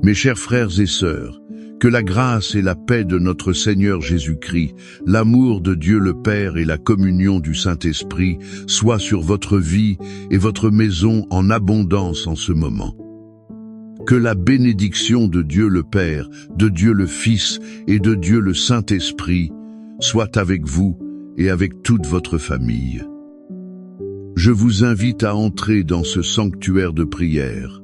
Mes chers frères et sœurs, que la grâce et la paix de notre Seigneur Jésus-Christ, l'amour de Dieu le Père et la communion du Saint-Esprit soient sur votre vie et votre maison en abondance en ce moment. Que la bénédiction de Dieu le Père, de Dieu le Fils et de Dieu le Saint-Esprit soit avec vous et avec toute votre famille. Je vous invite à entrer dans ce sanctuaire de prière.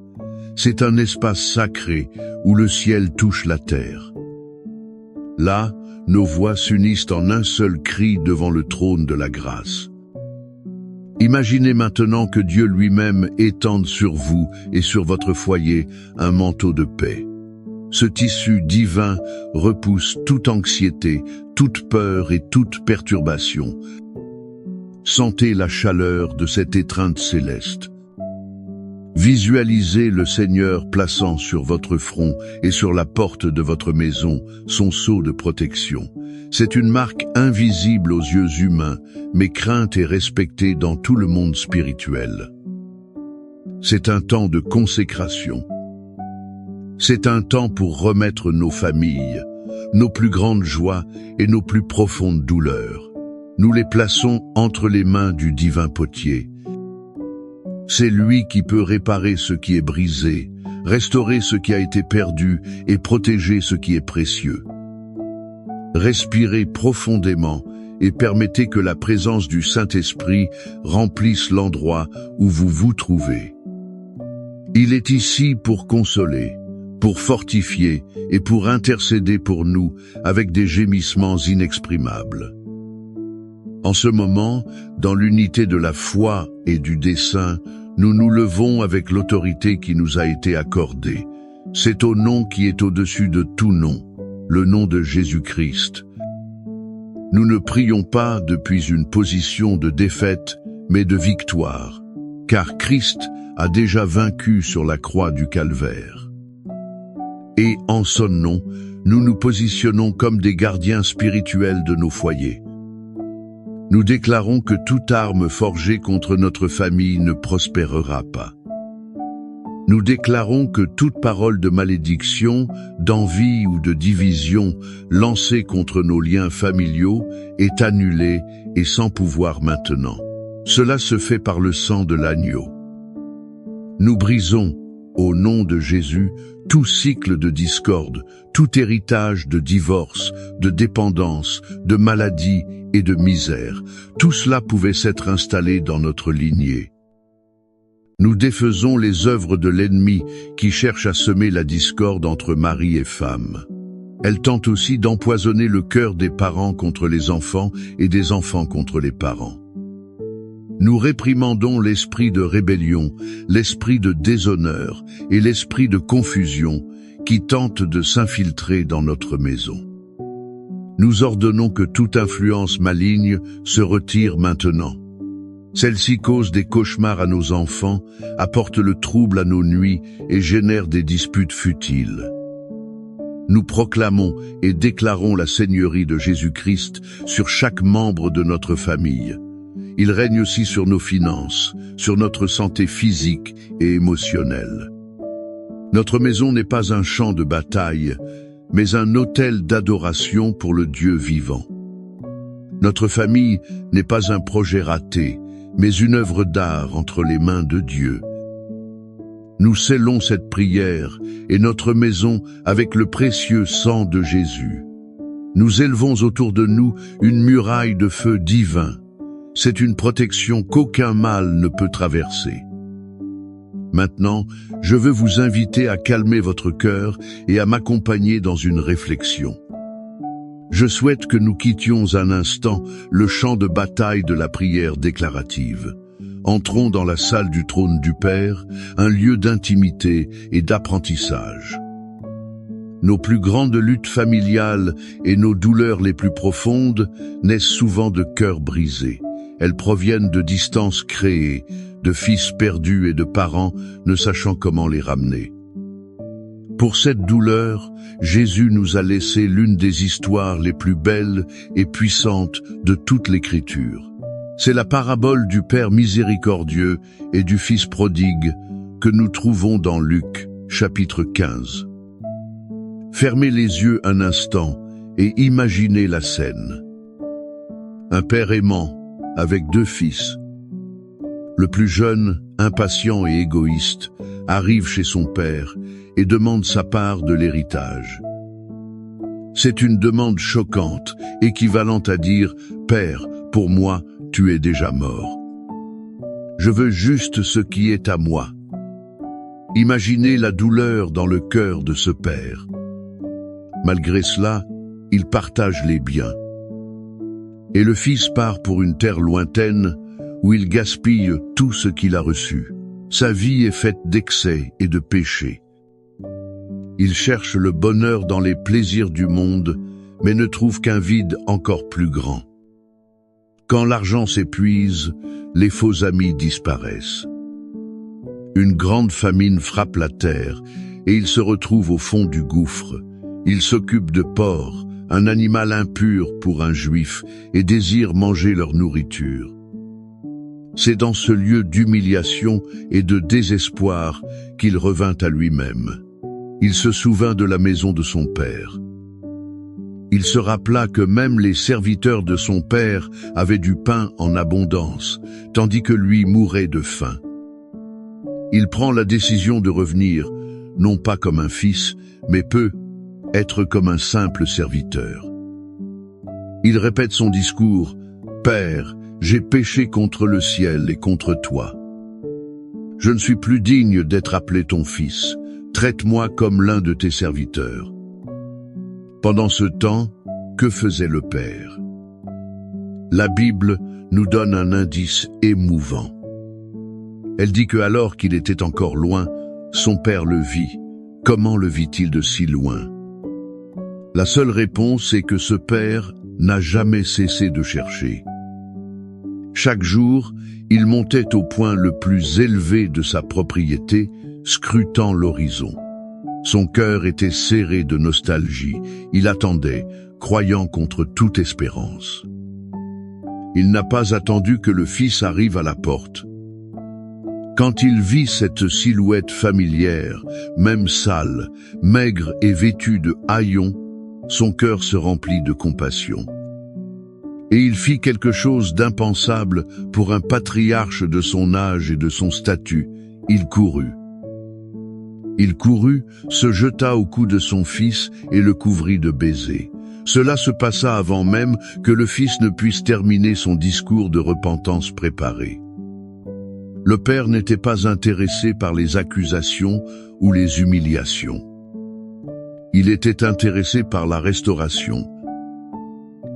C'est un espace sacré où le ciel touche la terre. Là, nos voix s'unissent en un seul cri devant le trône de la grâce. Imaginez maintenant que Dieu lui-même étende sur vous et sur votre foyer un manteau de paix. Ce tissu divin repousse toute anxiété, toute peur et toute perturbation. Sentez la chaleur de cette étreinte céleste. Visualisez le Seigneur plaçant sur votre front et sur la porte de votre maison son sceau de protection. C'est une marque invisible aux yeux humains, mais crainte et respectée dans tout le monde spirituel. C'est un temps de consécration. C'est un temps pour remettre nos familles, nos plus grandes joies et nos plus profondes douleurs. Nous les plaçons entre les mains du divin potier. C'est lui qui peut réparer ce qui est brisé, restaurer ce qui a été perdu et protéger ce qui est précieux. Respirez profondément et permettez que la présence du Saint-Esprit remplisse l'endroit où vous vous trouvez. Il est ici pour consoler, pour fortifier et pour intercéder pour nous avec des gémissements inexprimables. En ce moment, dans l'unité de la foi et du dessein, nous nous levons avec l'autorité qui nous a été accordée. C'est au nom qui est au-dessus de tout nom, le nom de Jésus-Christ. Nous ne prions pas depuis une position de défaite, mais de victoire, car Christ a déjà vaincu sur la croix du Calvaire. Et en son nom, nous nous positionnons comme des gardiens spirituels de nos foyers. Nous déclarons que toute arme forgée contre notre famille ne prospérera pas. Nous déclarons que toute parole de malédiction, d'envie ou de division lancée contre nos liens familiaux est annulée et sans pouvoir maintenant. Cela se fait par le sang de l'agneau. Nous brisons, au nom de Jésus, tout cycle de discorde, tout héritage de divorce, de dépendance, de maladie et de misère. Tout cela pouvait s'être installé dans notre lignée. Nous défaisons les œuvres de l'ennemi qui cherche à semer la discorde entre mari et femme. Elle tente aussi d'empoisonner le cœur des parents contre les enfants et des enfants contre les parents. Nous réprimandons l'esprit de rébellion, l'esprit de déshonneur et l'esprit de confusion qui tentent de s'infiltrer dans notre maison. Nous ordonnons que toute influence maligne se retire maintenant. Celle-ci cause des cauchemars à nos enfants, apporte le trouble à nos nuits et génère des disputes futiles. Nous proclamons et déclarons la Seigneurie de Jésus-Christ sur chaque membre de notre famille. Il règne aussi sur nos finances, sur notre santé physique et émotionnelle. Notre maison n'est pas un champ de bataille, mais un autel d'adoration pour le Dieu vivant. Notre famille n'est pas un projet raté, mais une œuvre d'art entre les mains de Dieu. Nous scellons cette prière et notre maison avec le précieux sang de Jésus. Nous élevons autour de nous une muraille de feu divin. C'est une protection qu'aucun mal ne peut traverser. Maintenant, je veux vous inviter à calmer votre cœur et à m'accompagner dans une réflexion. Je souhaite que nous quittions un instant le champ de bataille de la prière déclarative. Entrons dans la salle du trône du Père, un lieu d'intimité et d'apprentissage. Nos plus grandes luttes familiales et nos douleurs les plus profondes naissent souvent de cœurs brisés. Elles proviennent de distances créées, de fils perdus et de parents ne sachant comment les ramener. Pour cette douleur, Jésus nous a laissé l'une des histoires les plus belles et puissantes de toute l'Écriture. C'est la parabole du Père miséricordieux et du Fils prodigue que nous trouvons dans Luc, chapitre 15. Fermez les yeux un instant et imaginez la scène. Un père aimant, avec 2 fils. Le plus jeune, impatient et égoïste, arrive chez son père et demande sa part de l'héritage. C'est une demande choquante, équivalente à dire « Père, pour moi, tu es déjà mort. Je veux juste ce qui est à moi. » Imaginez la douleur dans le cœur de ce père. Malgré cela, il partage les biens. Et le fils part pour une terre lointaine où il gaspille tout ce qu'il a reçu. Sa vie est faite d'excès et de péchés. Il cherche le bonheur dans les plaisirs du monde, mais ne trouve qu'un vide encore plus grand. Quand l'argent s'épuise, les faux amis disparaissent. Une grande famine frappe la terre et il se retrouve au fond du gouffre. Il s'occupe de porcs, un animal impur pour un juif, et désire manger leur nourriture. C'est dans ce lieu d'humiliation et de désespoir qu'il revint à lui-même. Il se souvint de la maison de son père. Il se rappela que même les serviteurs de son père avaient du pain en abondance, tandis que lui mourait de faim. Il prend la décision de revenir, non pas comme un fils, mais peut être comme un simple serviteur. Il répète son discours, « Père, j'ai péché contre le ciel et contre toi. Je ne suis plus digne d'être appelé ton fils. Traite-moi comme l'un de tes serviteurs. » Pendant ce temps, que faisait le père? La Bible nous donne un indice émouvant. Elle dit que alors qu'il était encore loin, son père le vit. Comment le vit-il de si loin? La seule réponse est que ce père n'a jamais cessé de chercher. Chaque jour, il montait au point le plus élevé de sa propriété, scrutant l'horizon. Son cœur était serré de nostalgie. Il attendait, croyant contre toute espérance. Il n'a pas attendu que le fils arrive à la porte. Quand il vit cette silhouette familière, même sale, maigre et vêtue de haillons, son cœur se remplit de compassion. Et il fit quelque chose d'impensable pour un patriarche de son âge et de son statut. Il courut. Il courut, se jeta au cou de son fils et le couvrit de baisers. Cela se passa avant même que le fils ne puisse terminer son discours de repentance préparé. Le père n'était pas intéressé par les accusations ou les humiliations. Il était intéressé par la restauration.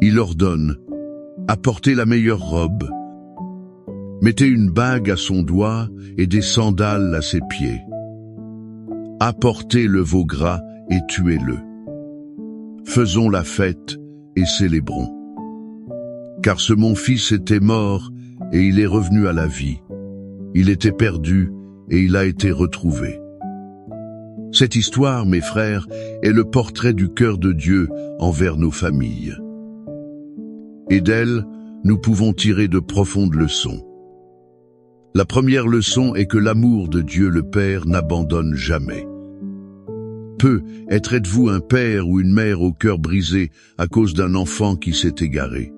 Il ordonne « Apportez la meilleure robe, mettez une bague à son doigt et des sandales à ses pieds. Apportez le veau gras et tuez-le. Faisons la fête et célébrons. Car ce mon fils était mort et il est revenu à la vie. Il était perdu et il a été retrouvé. » Cette histoire, mes frères, est le portrait du cœur de Dieu envers nos familles. Et d'elle, nous pouvons tirer de profondes leçons. La première leçon est que l'amour de Dieu le Père n'abandonne jamais. Êtes-vous un père ou une mère au cœur brisé à cause d'un enfant qui s'est égaré?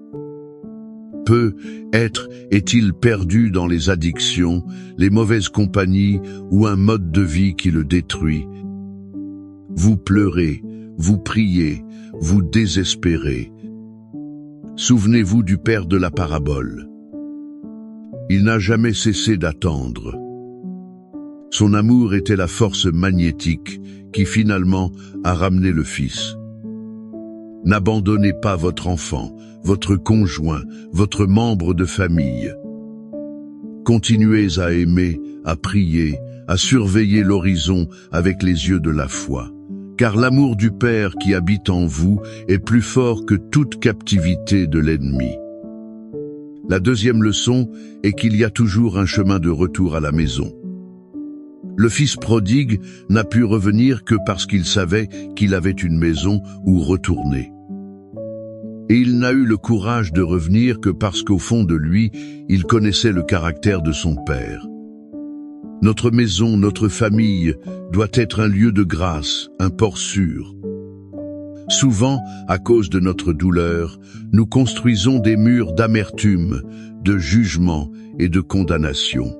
Est-il perdu dans les addictions, les mauvaises compagnies ou un mode de vie qui le détruit? Vous pleurez, vous priez, vous désespérez. Souvenez-vous du père de la parabole. Il n'a jamais cessé d'attendre. Son amour était la force magnétique qui finalement a ramené le fils. N'abandonnez pas votre enfant, votre conjoint, votre membre de famille. Continuez à aimer, à prier, à surveiller l'horizon avec les yeux de la foi. Car l'amour du Père qui habite en vous est plus fort que toute captivité de l'ennemi. La deuxième leçon est qu'il y a toujours un chemin de retour à la maison. Le fils prodigue n'a pu revenir que parce qu'il savait qu'il avait une maison où retourner. Et il n'a eu le courage de revenir que parce qu'au fond de lui, il connaissait le caractère de son père. Notre maison, notre famille, doit être un lieu de grâce, un port sûr. Souvent, à cause de notre douleur, nous construisons des murs d'amertume, de jugement et de condamnation.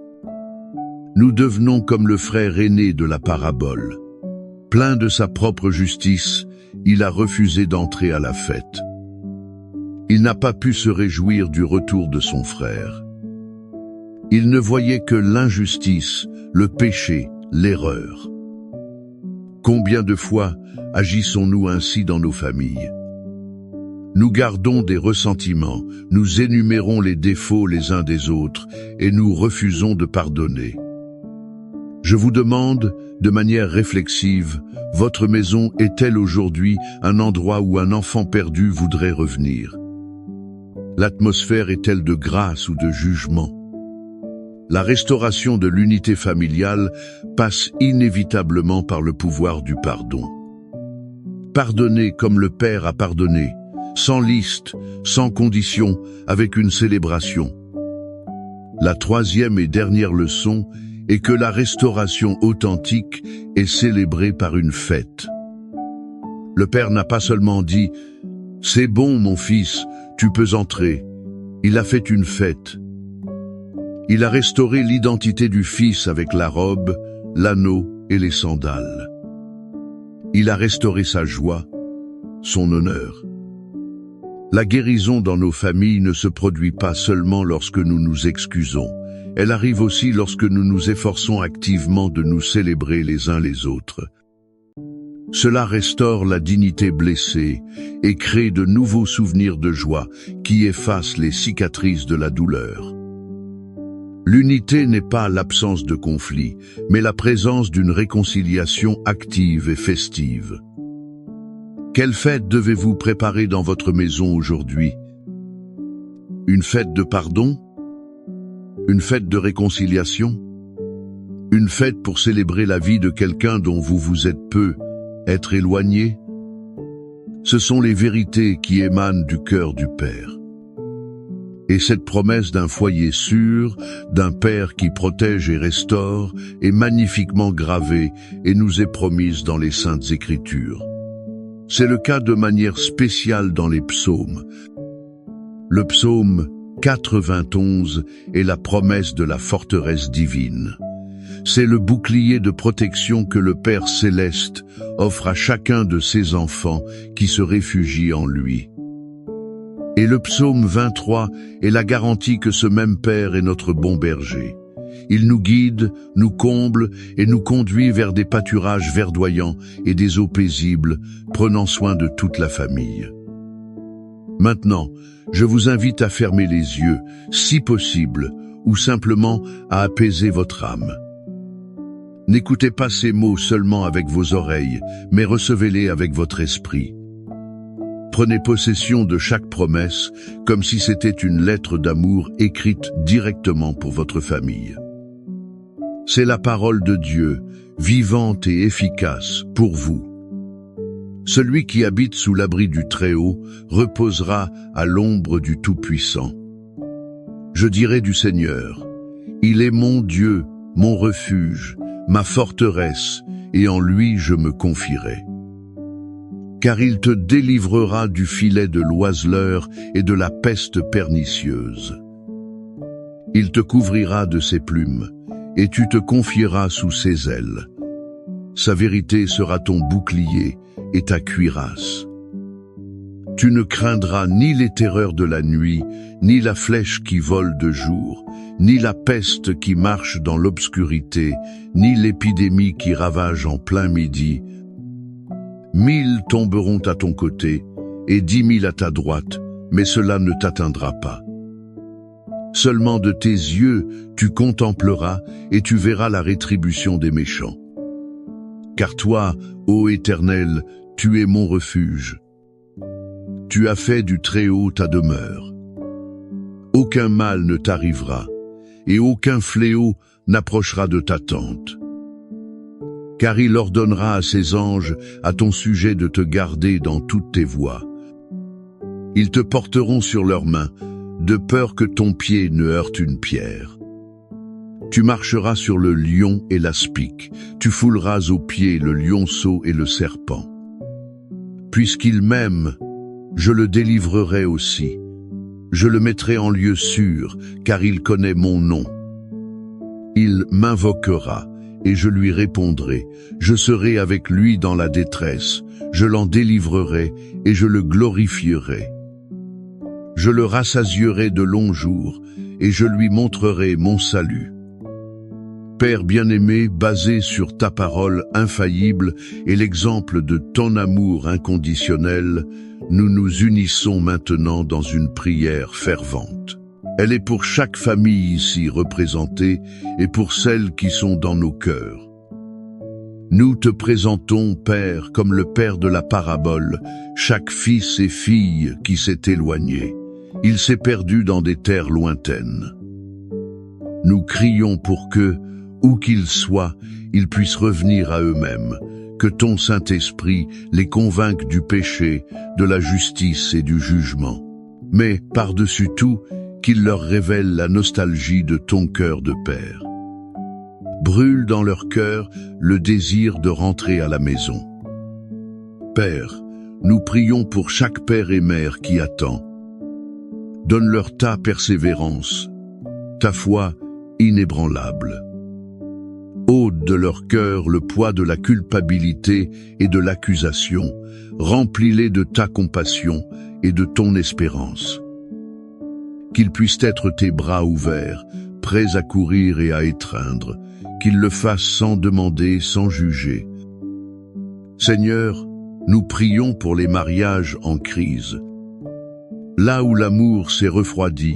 Nous devenons comme le frère aîné de la parabole. Plein de sa propre justice, il a refusé d'entrer à la fête. Il n'a pas pu se réjouir du retour de son frère. Il ne voyait que l'injustice, le péché, l'erreur. Combien de fois agissons-nous ainsi dans nos familles? Nous gardons des ressentiments, nous énumérons les défauts les uns des autres et nous refusons de pardonner. Je vous demande, de manière réflexive, votre maison est-elle aujourd'hui un endroit où un enfant perdu voudrait revenir? L'atmosphère est-elle de grâce ou de jugement? La restauration de l'unité familiale passe inévitablement par le pouvoir du pardon. Pardonnez comme le Père a pardonné, sans liste, sans condition, avec une célébration. La troisième et dernière leçon est que la restauration authentique est célébrée par une fête. Le Père n'a pas seulement dit « C'est bon mon fils, tu peux entrer ». Il a fait une fête. Il a restauré l'identité du Fils avec la robe, l'anneau et les sandales. Il a restauré sa joie, son honneur. La guérison dans nos familles ne se produit pas seulement lorsque nous nous excusons. Elle arrive aussi lorsque nous nous efforçons activement de nous célébrer les uns les autres. Cela restaure la dignité blessée et crée de nouveaux souvenirs de joie qui effacent les cicatrices de la douleur. L'unité n'est pas l'absence de conflit, mais la présence d'une réconciliation active et festive. Quelle fête devez-vous préparer dans votre maison aujourd'hui? Une fête de pardon? Une fête de réconciliation? Une fête pour célébrer la vie de quelqu'un dont vous vous êtes peu, être éloigné? Ce sont les vérités qui émanent du cœur du Père. Et cette promesse d'un foyer sûr, d'un Père qui protège et restaure, est magnifiquement gravée et nous est promise dans les Saintes Écritures. C'est le cas de manière spéciale dans les psaumes. Le psaume 91 est la promesse de la forteresse divine. C'est le bouclier de protection que le Père céleste offre à chacun de ses enfants qui se réfugient en lui. Et le psaume 23 est la garantie que ce même Père est notre bon berger. Il nous guide, nous comble et nous conduit vers des pâturages verdoyants et des eaux paisibles, prenant soin de toute la famille. Maintenant, je vous invite à fermer les yeux, si possible, ou simplement à apaiser votre âme. N'écoutez pas ces mots seulement avec vos oreilles, mais recevez-les avec votre esprit. Prenez possession de chaque promesse, comme si c'était une lettre d'amour écrite directement pour votre famille. C'est la parole de Dieu, vivante et efficace, pour vous. Celui qui habite sous l'abri du Très-Haut reposera à l'ombre du Tout-Puissant. Je dirai du Seigneur, il est mon Dieu, mon refuge, ma forteresse, et en lui je me confierai. Car il te délivrera du filet de l'oiseleur et de la peste pernicieuse. Il te couvrira de ses plumes, et tu te confieras sous ses ailes. Sa vérité sera ton bouclier et ta cuirasse. Tu ne craindras ni les terreurs de la nuit, ni la flèche qui vole de jour, ni la peste qui marche dans l'obscurité, ni l'épidémie qui ravage en plein midi. 1000 tomberont à ton côté, et 10 000 à ta droite, mais cela ne t'atteindra pas. Seulement de tes yeux tu contempleras, et tu verras la rétribution des méchants. Car toi, ô Éternel, tu es mon refuge. Tu as fait du Très-Haut ta demeure. Aucun mal ne t'arrivera, et aucun fléau n'approchera de ta tente. Car il ordonnera à ses anges à ton sujet de te garder dans toutes tes voies. Ils te porteront sur leurs mains, de peur que ton pied ne heurte une pierre. Tu marcheras sur le lion et l'aspic, tu fouleras aux pieds le lionceau et le serpent. Puisqu'il m'aime, je le délivrerai aussi. Je le mettrai en lieu sûr, car il connaît mon nom. Il m'invoquera, et je lui répondrai. Je serai avec lui dans la détresse. Je l'en délivrerai, et je le glorifierai. Je le rassasierai de longs jours, et je lui montrerai mon salut. Père bien-aimé, basé sur ta parole infaillible et l'exemple de ton amour inconditionnel, nous nous unissons maintenant dans une prière fervente. Elle est pour chaque famille ici représentée et pour celles qui sont dans nos cœurs. Nous te présentons, Père, comme le Père de la parabole, chaque fils et fille qui s'est éloigné. Il s'est perdu dans des terres lointaines. Nous crions pour que, où qu'ils soient, ils puissent revenir à eux-mêmes, que ton Saint-Esprit les convainque du péché, de la justice et du jugement. Mais, par-dessus tout, qu'il leur révèle la nostalgie de ton cœur de Père. Brûle dans leur cœur le désir de rentrer à la maison. Père, nous prions pour chaque père et mère qui attend. Donne-leur ta persévérance, ta foi inébranlable. Ôte de leur cœur le poids de la culpabilité et de l'accusation, remplis-les de ta compassion et de ton espérance. Qu'ils puissent être tes bras ouverts, prêts à courir et à étreindre, qu'ils le fassent sans demander, sans juger. Seigneur, nous prions pour les mariages en crise. Là où l'amour s'est refroidi,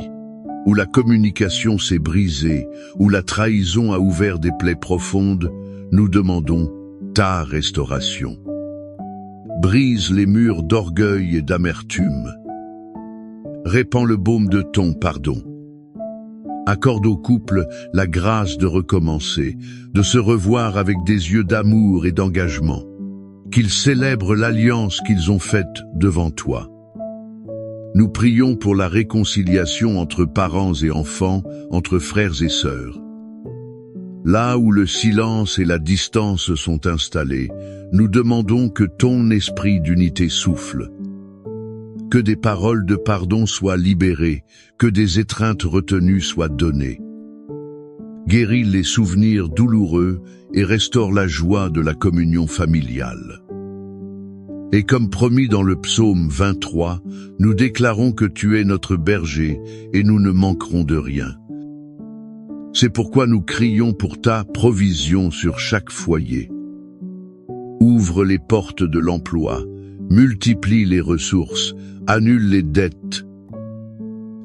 où la communication s'est brisée, où la trahison a ouvert des plaies profondes, nous demandons ta restauration. Brise les murs d'orgueil et d'amertume. Répands le baume de ton pardon. Accorde au couple la grâce de recommencer, de se revoir avec des yeux d'amour et d'engagement. Qu'ils célèbrent l'alliance qu'ils ont faite devant toi. Nous prions pour la réconciliation entre parents et enfants, entre frères et sœurs. Là où le silence et la distance sont installés, nous demandons que ton esprit d'unité souffle. Que des paroles de pardon soient libérées, que des étreintes retenues soient données. Guéris les souvenirs douloureux et restaure la joie de la communion familiale. Et comme promis dans le psaume 23, nous déclarons que tu es notre berger et nous ne manquerons de rien. C'est pourquoi nous crions pour ta provision sur chaque foyer. Ouvre les portes de l'emploi, multiplie les ressources, annule les dettes.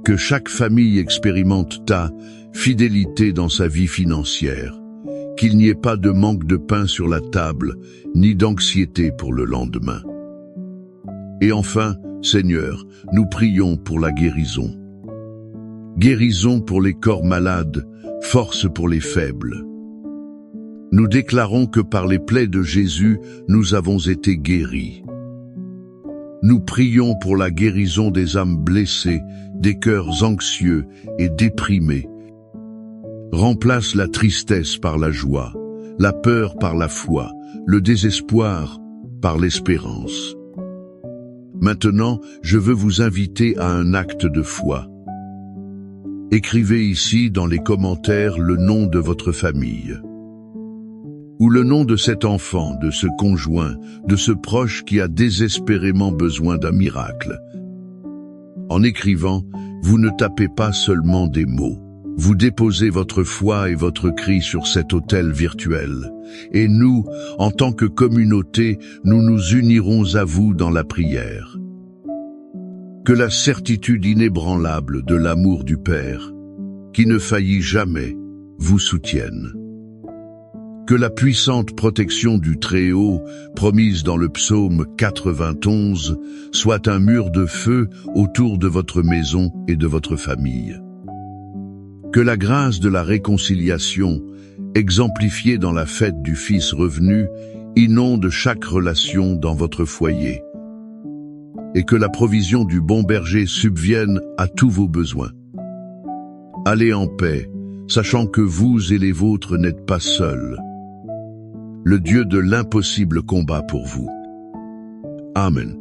Que chaque famille expérimente ta fidélité dans sa vie financière, qu'il n'y ait pas de manque de pain sur la table, ni d'anxiété pour le lendemain. Et enfin, Seigneur, nous prions pour la guérison. Guérison pour les corps malades, force pour les faibles. Nous déclarons que par les plaies de Jésus, nous avons été guéris. Nous prions pour la guérison des âmes blessées, des cœurs anxieux et déprimés. Remplace la tristesse par la joie, la peur par la foi, le désespoir par l'espérance. Maintenant, je veux vous inviter à un acte de foi. Écrivez ici dans les commentaires le nom de votre famille. Ou le nom de cet enfant, de ce conjoint, de ce proche qui a désespérément besoin d'un miracle. En écrivant, vous ne tapez pas seulement des mots. Vous déposez votre foi et votre cri sur cet autel virtuel. Et nous, en tant que communauté, nous nous unirons à vous dans la prière. Que la certitude inébranlable de l'amour du Père, qui ne faillit jamais, vous soutienne. Que la puissante protection du Très-Haut, promise dans le psaume 91, soit un mur de feu autour de votre maison et de votre famille. Que la grâce de la réconciliation, exemplifiée dans la fête du Fils revenu, inonde chaque relation dans votre foyer. Et que la provision du bon berger subvienne à tous vos besoins. Allez en paix, sachant que vous et les vôtres n'êtes pas seuls. Le Dieu de l'impossible combat pour vous. Amen.